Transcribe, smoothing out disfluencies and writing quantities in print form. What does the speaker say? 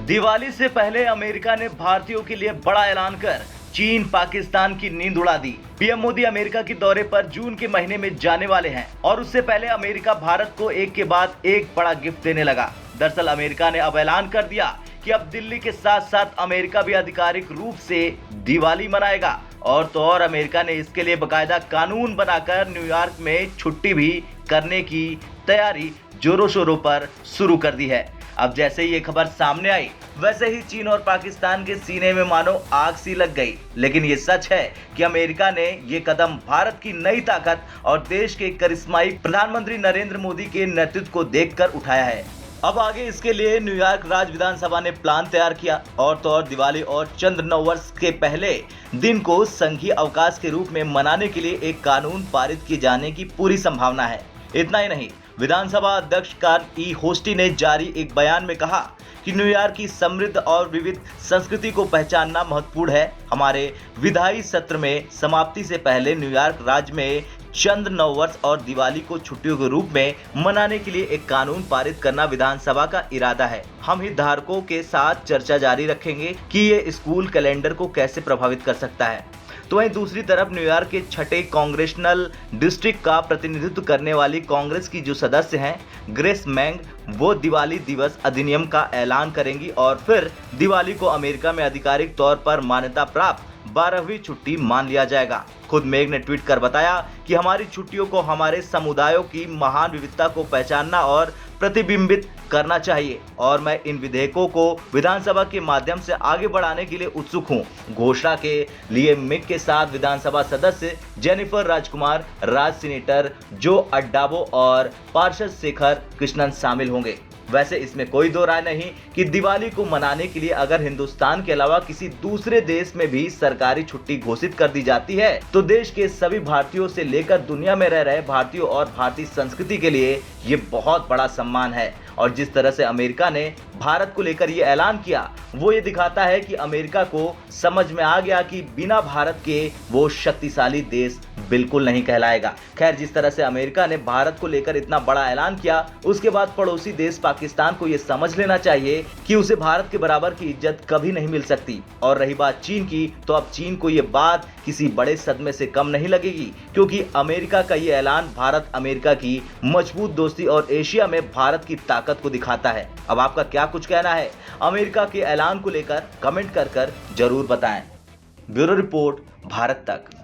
दिवाली से पहले अमेरिका ने भारतीयों के लिए बड़ा ऐलान कर चीन पाकिस्तान की नींद उड़ा दी। पीएम मोदी अमेरिका के दौरे पर जून के महीने में जाने वाले हैं और उससे पहले अमेरिका भारत को एक के बाद एक बड़ा गिफ्ट देने लगा। दरअसल अमेरिका ने अब ऐलान कर दिया कि अब दिल्ली के साथ साथ अमेरिका भी आधिकारिक रूप से दिवाली मनाएगा। और तो और अमेरिका ने इसके लिए बकायदा कानून बनाकर न्यूयॉर्क में छुट्टी भी करने की तैयारी जोरों शोरों पर शुरू कर दी है। अब जैसे ही ये खबर सामने आई वैसे ही चीन और पाकिस्तान के सीने में मानो आग सी लग गई। लेकिन ये सच है कि अमेरिका ने ये कदम भारत की नई ताकत और देश के करिश्माई प्रधानमंत्री नरेंद्र मोदी के नेतृत्व को देखकर उठाया है। अब आगे इसके लिए न्यूयॉर्क राज्य विधानसभा ने प्लान तैयार किया और तो और दिवाली और चंद्र नव वर्ष के पहले दिन को संघीय अवकाश के रूप में मनाने के लिए एक कानून पारित किए जाने की पूरी संभावना है। इतना ही नहीं, विधानसभा अध्यक्ष कार्ल ई होस्टी ने जारी एक बयान में कहा कि न्यूयॉर्क की समृद्ध और विविध संस्कृति को पहचानना महत्वपूर्ण है। हमारे विधायी सत्र में समाप्ति से पहले न्यूयॉर्क राज्य में चंद्र नव वर्ष और दिवाली को छुट्टियों के रूप में मनाने के लिए एक कानून पारित करना विधानसभा का इरादा है। हम हितधारकों के साथ चर्चा जारी रखेंगे कि ये स्कूल कैलेंडर को कैसे प्रभावित कर सकता है। तो वहीं दूसरी तरफ न्यूयॉर्क के छठे कांग्रेशनल डिस्ट्रिक्ट का प्रतिनिधित्व करने वाली कांग्रेस की जो सदस्य हैं ग्रेस मैंग, वो दिवाली दिवस अधिनियम का ऐलान करेंगी और फिर दिवाली को अमेरिका में आधिकारिक तौर पर मान्यता प्राप्त 12वीं छुट्टी मान लिया जाएगा। खुद मेग ने ट्वीट कर बताया कि हमारी छुट्टियों को हमारे समुदायों की महान विविधता को पहचानना और प्रतिबिंबित करना चाहिए और मैं इन विधेयकों को विधानसभा के माध्यम से आगे बढ़ाने के लिए उत्सुक हूं। घोषणा के लिए मेग के साथ विधानसभा सदस्य जेनिफर राजकुमार, राज्य सीनेटर जो अड्डाबो और पार्षद शेखर कृष्णन शामिल होंगे। वैसे इसमें कोई दो राय नहीं कि दिवाली को मनाने के लिए अगर हिंदुस्तान के अलावा किसी दूसरे देश में भी सरकारी छुट्टी घोषित कर दी जाती है तो देश के सभी भारतीयों से लेकर दुनिया में रह रहे भारतीयों और भारतीय संस्कृति के लिए ये बहुत बड़ा सम्मान है। और जिस तरह से अमेरिका ने भारत को लेकर ये ऐलान किया वो ये दिखाता है कि अमेरिका को समझ में आ गया कि बिना भारत के वो शक्तिशाली देश बिल्कुल नहीं कहलाएगा। खैर, जिस तरह से अमेरिका ने भारत को लेकर इतना बड़ा ऐलान किया उसके बाद पड़ोसी देश पाकिस्तान को ये समझ लेना चाहिए कि उसे भारत के बराबर की इज्जत कभी नहीं मिल सकती। और रही बात चीन की, तो अब चीन को ये बात किसी बड़े सदमे से कम नहीं लगेगी क्योंकि अमेरिका का ये ऐलान भारत अमेरिका की मजबूत दोस्ती और एशिया में भारत की ताकत को दिखाता है। अब आपका क्या कुछ कहना है अमेरिका के ऐलान को लेकर कमेंट कर जरूर बताएं। ब्यूरो रिपोर्ट, भारत तक।